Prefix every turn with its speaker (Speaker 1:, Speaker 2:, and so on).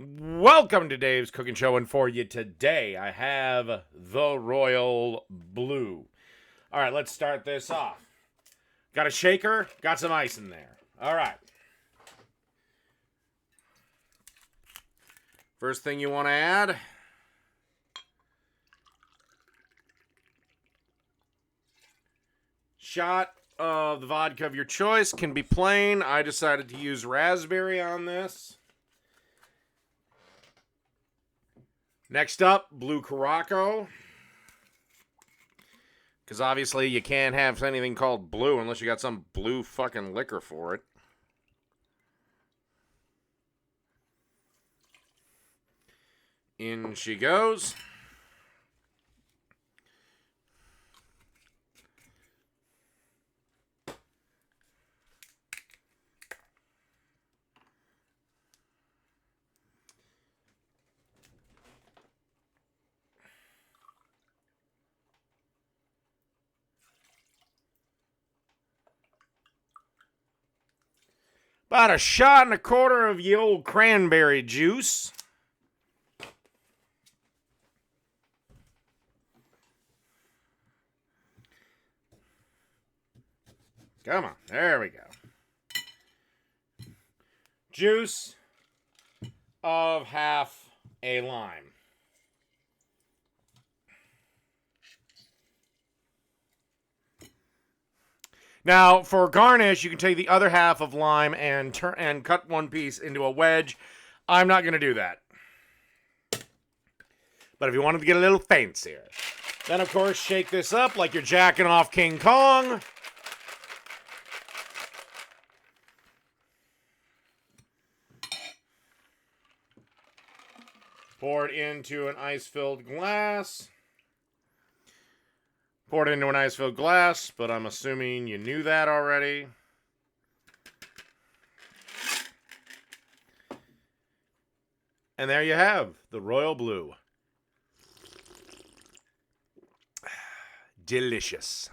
Speaker 1: Welcome to Dave's Cooking Show, and for you today, I have the Royal Blue. All right, let's start this off. Got a shaker, got some ice in there. All right. First thing you want to add, shot of the vodka of your choice. Can be plain. I decided to use raspberry on this. Next up, Blue Curaçao. Because obviously you can't have anything called blue unless you got some blue fucking liquor for it. In she goes. About a shot and a quarter of the old cranberry juice. Come on, there we go. Juice of half a lime. Now, for garnish, you can take the other half of lime and cut one piece into a wedge. I'm not going to do that. But if you wanted to get a little fancier, then, of course, shake this up like you're jacking off King Kong. Pour it into an ice-filled glass. Pour it into an ice-filled glass, but I'm assuming you knew that already. And there you have the Royal Blue. Delicious.